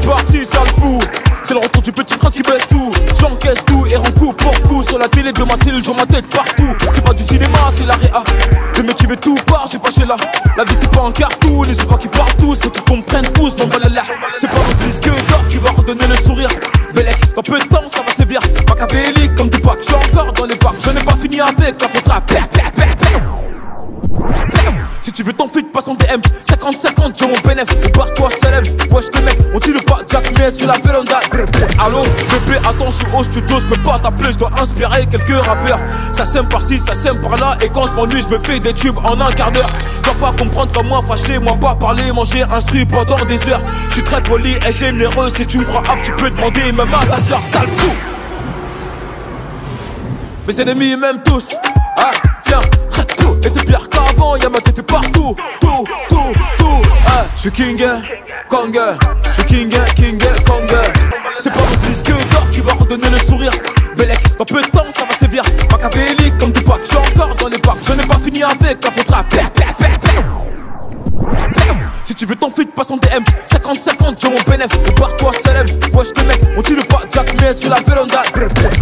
c'est parti, ça le fout. C'est le retour du petit prince qui baisse tout. J'encaisse tout et rends coup pour coup. Sur la télé de ma cellule, j'en ma tête partout. C'est pas du cinéma, c'est la réa. Le mec qui veut tout part, j'ai pas chez là. La vie c'est pas un cartoon, et je vois qu'ils partent tous. Faut qu'ils comprennent tous, mon balala. C'est pas mon disque d'or qui va redonner le sourire. Bellec, dans peu de temps ça va sévir. Machiavélique comme Tupac, j'suis encore dans les parcs. Je n'ai pas fini avec la faudra. Si tu veux ton feed, passe en DM 50-50, j'ai mon bénéf, et barre-toi Salem. Wesh les mecs, on tue le pas Jack mais sur la véranda. Allo, bébé, attends, je suis au studio, je peux pas t'appeler, je dois inspirer quelques rappeurs. Ça sème par-ci, ça sème par-là, et quand je m'ennuie, je me fais des tubes en un quart d'heure. Dois pas comprendre comme moi, fâché, moi pas parler, manger, instruit pendant des heures. Je suis très poli et généreux, si tu me crois apte, tu peux demander même à ta soeur, sale fou. Mes ennemis m'aiment tous, ah tiens, tout. Et c'est pire qu'avant, y'a ma tête partout, tout, ah. J'suis king, Kong, j'suis king, Kong. C'est pas mon disque d'or qui va redonner le sourire. Bellec, dans peu de temps ça va sévir. Machiavélique comme Tupac, j'suis encore dans les parcs. Je n'ai pas fini avec la faudra. Si tu veux ton feed, passe en DM 50-50, j'ai mon bénéf, et barre-toi Salem. Wesh les mecs, on tue le pas Jack mais sur la véranda.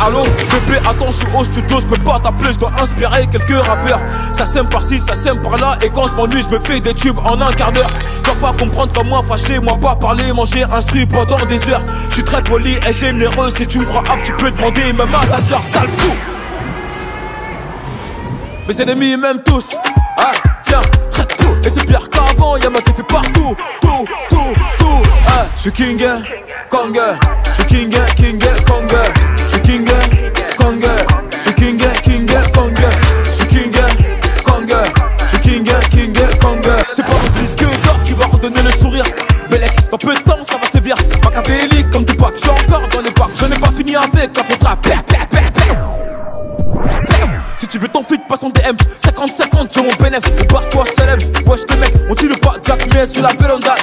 Allo, bébé, attends, je suis au studio, je peux pas t'appeler, je dois inspirer quelques rappeurs. Ça sème par-ci, ça sème par-là, et quand je m'ennuie, je me fais des tubes en un quart d'heure. Dois pas comprendre comme moi, fâché, moi pas parler, manger, instruit pendant des heures. Je suis très poli et généreux, si tu me crois apte, tu peux demander même à ta soeur, sale fou. Mes ennemis m'aiment tous, ah tiens, tout. Et c'est pire qu'avant, y'a ma tête partout, tout, ah. J'suis king, Kong, j'suis king, Kong. J'suis king, Kong, j'suis king, Kong. J'suis king, Kong, j'suis king, Kong. C'est pas mon disque d'or qui va redonner le sourire. Bellec, dans peu de temps ça va sévir. Machiavélique comme Tupac, j'suis encore dans les parcs. Je n'ai pas fini avec la faudra. Si tu veux ton feed, passe en DM 50-50, j'ai mon bénéf, et barre-toi Salem. Wesh les mecs, on tue le pas Jack mais sur la véranda.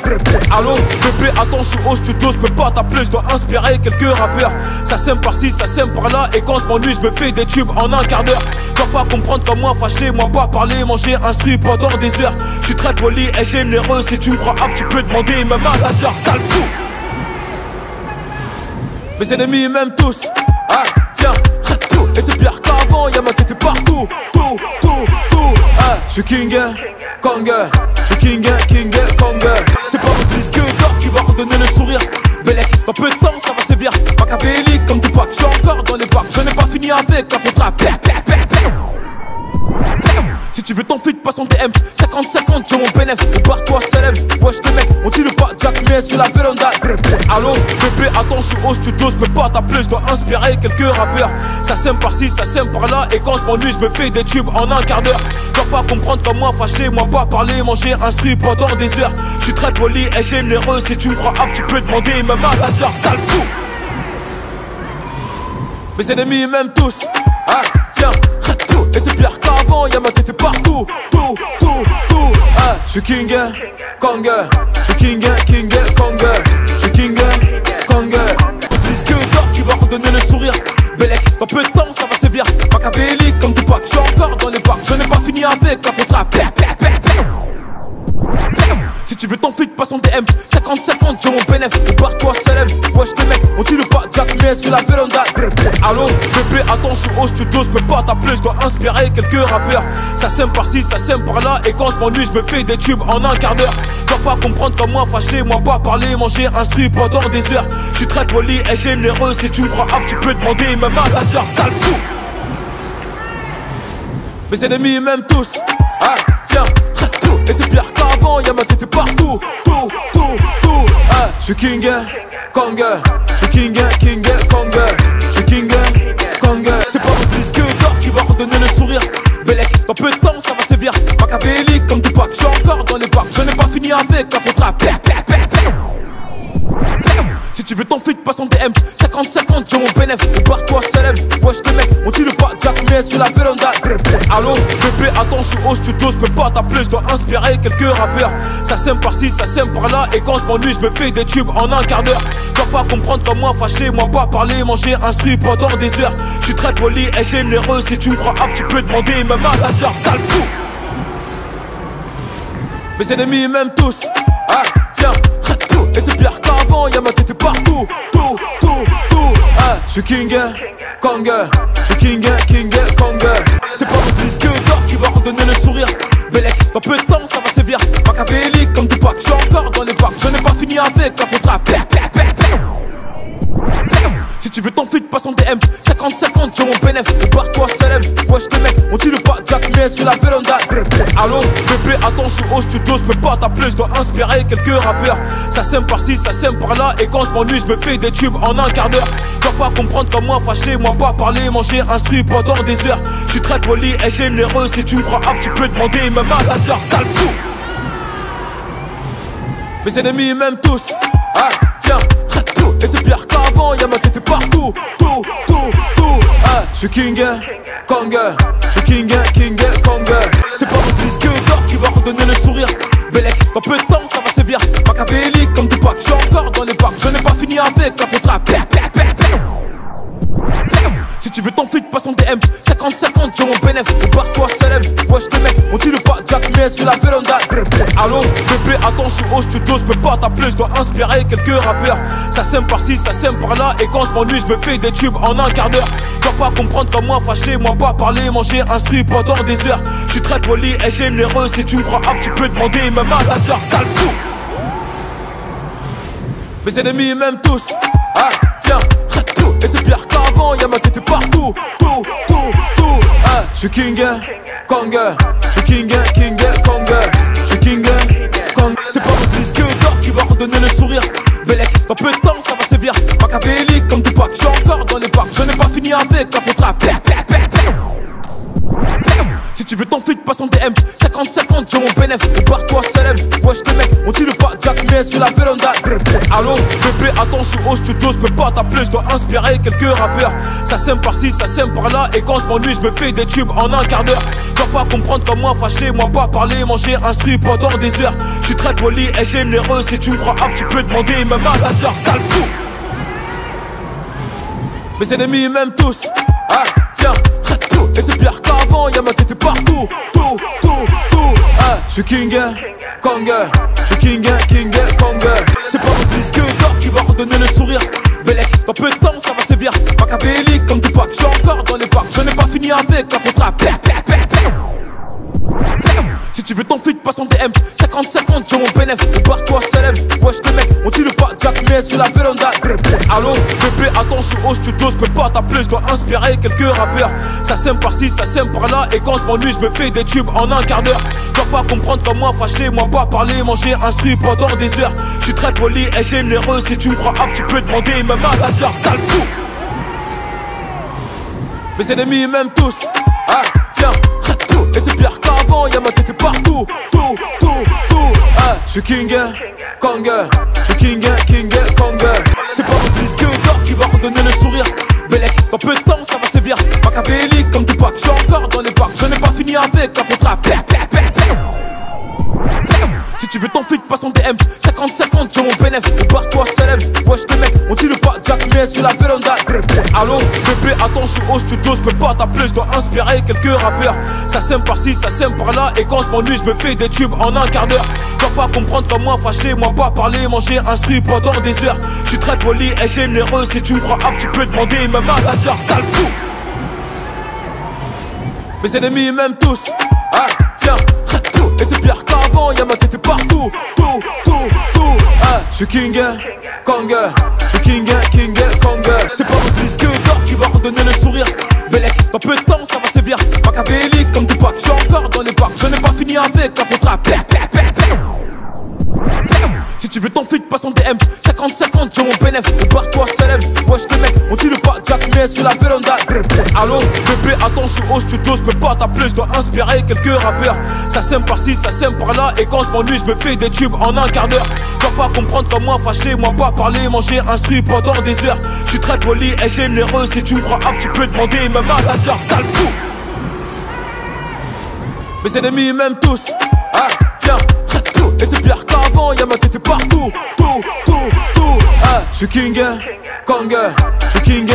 Allo, bébé, attends, je suis au studio, je peux pas t'appeler, je dois inspirer quelques rappeurs. Ça sème par-ci, ça sème par-là, et quand je m'ennuie, je me fais des tubes en un quart d'heure. Dois pas comprendre comme moi, fâché, moi pas parler, manger, instruit pendant des heures. Je suis très poli et généreux, si tu me crois apte, tu peux demander même à ta soeur, sale fou. Mes ennemis m'aiment tous, ah tiens, tout. Et c'est pire qu'avant, y'a ma tête partout, tout, ah. J'suis king, Kong, j'suis king, Kong. C'est pas mon disque d'or qui va redonner le sourire. Bellec, dans peu de temps ça va sévir. Machiavélique comme Tupac, j'suis encore dans les parcs. Je n'ai pas fini avec la faudra. Si tu veux ton feed, passe en DM 50-50, j'ai mon bénéf, et barre-toi Salem. Wesh les mecs, on tue le pas Jack mais sur la véranda. Allo, bébé, attends, je suis au studio, je peux pas t'appeler, je dois inspirer quelques rappeurs. Ça sème par-ci, ça sème par-là, et quand je m'ennuie, je me fais des tubes en un quart d'heure. Dois pas comprendre comme moi, fâché, moi pas parler, manger, instruit pendant des heures. Je suis très poli et généreux, si tu me crois apte, tu peux demander même à ta soeur, sale fou. Mes ennemis m'aiment tous, ah tiens, tout. Et c'est pire qu'avant, y'a ma tête partout, tout, ah. J'suis king, Kong, j'suis king, Kong. J'suis king, Kong. Disque d'or qui va redonner le sourire. Bellec, dans peu de temps ça va sévir. Machiavélique comme Tupac, j'suis encore dans les parcs. Je n'ai pas fini avec la faudra. Si tu veux ton feed, passe en DM 50-50, j'ai mon bénéf, et barre-toi Salem. Wesh les mecs, on tue le pas Jack mais sur la véranda. Allo, bébé, attends, je suis au studio, je peux pas t'appeler, je dois inspirer quelques rappeurs. Ça sème par-ci, ça sème par-là, et quand je m'ennuie, je me fais des tubes en un quart d'heure. Dois pas comprendre comme moi, fâché, moi pas parler, manger, instruit pendant des heures. Je suis très poli et généreux, si tu me crois apte, tu peux demander même à ta soeur, sale fou. Mes ennemis m'aiment tous, ah tiens, tout. Et c'est pire qu'avant, y'a ma tête partout, tout, ah. J'suis king, Kong, j'suis king, Kong. J'suis king, Kong. C'est pas mon disque d'or qui va redonner le sourire. Bellec, dans peu de temps ça va sévir. Machiavélique comme Tupac, j'suis encore dans les parcs. Je n'ai pas fini avec la faudra. Si tu veux ton feed, passe en DM 50-50, j'ai mon bénéf, et barre-toi Salem. Wesh les mecs, on tue le pas Jack mais sur la véranda. Allo, bébé, attends, je suis au studio, je peux pas t'appeler, je dois inspirer quelques rappeurs. Ça sème par-ci, ça sème par-là, et quand je m'ennuie, je me fais des tubes en un quart d'heure. Dois pas comprendre comme moi, fâché, moi pas parler, manger, instruit pendant des heures. Je suis très poli et généreux, si tu me crois apte, tu peux demander même à ta soeur, sale fou. Mes ennemis m'aiment tous, ah tiens, tout. Et c'est pire qu'avant, y'a ma tête king, Kong, je suis king, Kong. C'est pas mon disque d'or qui va redonner le sourire. Bellec, dans peu de temps ça va sévir. Machiavélique comme Tupac, je suis encore dans les bacs. Je n'ai pas fini avec la faute rap. Si tu veux ton feed, passe en DM 50-50, j'ai mon bénéf, barre-toi Salem. Wesh les mecs, on tire pas Jack mais sur la véranda. Allo, bébé, attends, je suis au studio, je peux pas t'appeler, je dois inspirer quelques rappeurs. Ça sème par-ci, ça sème par-là, et quand je m'ennuie, je me fais des tubes en un quart d'heure. Tu vas pas comprendre comme moi, fâché, moi pas parler, manger, instruit pendant des heures. Je suis très poli et généreux, si tu me crois apte, tu peux demander même à ta soeur, sale fou. Mes ennemis m'aiment tous, ah tiens, et c'est pire qu'avant, y'a ma tête partout, tout, ah. Je suis king, Kong, je suis king, Kong. C'est pas mon disque d'or qui va redonner le sourire. Bellec, dans peu de temps ça va sévir. Machiavélique comme Tupac, je suis encore dans les bacs. Je n'ai pas fini avec la faute rap. Si tu veux ton feed, passe en DM 50-50, j'ai mon bénéf, barre-toi Salem. Wesh les mecs, on tire pas Jack mais sur la véranda. Allo, bébé, attends, je suis au studio, je peux pas t'appeler, je dois inspirer quelques rappeurs. Ça sème par-ci, ça sème par-là, et quand je m'ennuie, je me fais des tubes en un quart d'heure. Tu vas pas comprendre comme moi, fâché, moi pas parler, manger, instruit pendant des heures. Je suis très poli et généreux, si tu me crois apte, tu peux demander même à ta soeur, sale fou. Mes ennemis m'aiment tous, ah tiens, et c'est pire qu'avant, y'a ma tête partout, tout, ah. Je suis king, Kong, je suis king, Kong. Je suis king, Kong. C'est pas mon disque d'or qui va redonner le sourire. Bellec, dans peu de temps ça va sévir. Machiavélique comme Tupac, je suis encore dans les bacs. Je n'ai pas fini avec la faute rap. Si tu veux ton feed, passe en DM 50-50, j'ai mon bénéf, barre-toi Salem. Wesh les mecs, on tire pas Jack mais sur la véranda. Allo, bébé, attends, je suis au studio, je peux pas t'appeler, je dois inspirer quelques rappeurs. Ça sème par-ci, ça sème par-là, et quand je m'ennuie, je me fais des tubes en un quart d'heure. Tu vas pas comprendre comme moi, fâché, moi pas parler, manger, instruit pendant des heures. Je suis très poli et généreux, si tu me crois apte, tu peux demander même à ta soeur, sale fou. Mes ennemis m'aiment tous, ah tiens, et c'est pire qu'avant, y'a ma tête partout, tout, ah. Je suis king, Kong, je suis king, Kong. C'est pas mon disque d'or qui va redonner le sourire. Bellec, dans peu de temps ça va sévir. Machiavélique comme Tupac, je suis encore dans les bacs. Je n'ai pas fini avec la faute rap. Si tu veux ton feed, passe en DM 50-50, j'ai mon bénéf, barre-toi Salem. Wesh les mecs, on tire pas Jack mais sur la véranda. Allo, bébé, attends, je suis au studio, je peux pas t'appeler, je dois inspirer quelques rappeurs. Ça sème par-ci, ça sème par-là, et quand je m'ennuie, je me fais des tubes en un quart d'heure. Tu vas pas comprendre comme moi, fâché, moi pas parler, manger, instruit pendant des heures. Je suis très poli et généreux, si tu me crois apte, tu peux demander même à ta soeur, sale fou. Mes ennemis m'aiment tous, ah tiens, et c'est pire qu'avant, y'a ma tête partout, tout, ah. Je suis king, Kong, je suis king, Kong. C'est pas mon disque d'or qui va redonner le sourire. Bellec, dans peu de temps ça va sévir. Machiavélique comme Tupac, je suis encore dans les bacs. Je n'ai pas fini avec la faute rap. Si tu veux ton feed, passe en DM 50-50, j'ai mon bénéf, barre-toi Salem. Wesh les mecs, on tire pas Jack mais sur la véranda. Allo, bébé, attends, je suis au studio, je peux pas t'appeler, je dois inspirer quelques rappeurs. Ça sème par-ci, ça sème par-là, et quand je m'ennuie, je me fais des tubes en un quart d'heure. Tu vas pas comprendre comme moi, fâché, moi pas parler, manger, instruit pendant des heures. Je suis très poli et généreux, si tu me crois apte, tu peux demander même à ta soeur, sale fou. Mes ennemis m'aiment tous, ah tiens, et c'est pire qu'avant, y'a ma tête partout, tout, ah. Je suis king, Kong, je suis king, Kong. C'est pas mon disque d'or qui va redonner le sourire. Bellec, dans peu de temps ça va sévir. Machiavélique comme Tupac, je suis encore dans les bacs. Je n'ai pas fini avec la faute rap. Si tu veux ton feed, passe en DM 50-50, j'ai mon bénéf, barre-toi Salem. Wesh les mecs, on tire pas Jack mais sur la véranda. Allo, bébé, attends, je suis au studio, je peux pas t'appeler, je dois inspirer quelques rappeurs. Ça sème par-ci, ça sème par-là, et quand je m'ennuie, je me fais des tubes en un quart d'heure. Tu vas pas comprendre comme moi, fâché, moi pas parler, manger, instruit pendant des heures. Je suis très poli et généreux, si tu me crois apte, tu peux demander même à ta soeur, sale fou. Mes ennemis m'aiment tous, ah tiens, et c'est pire qu'avant, y'a ma tête partout, tout, ah. Je suis king, Kong, je suis king,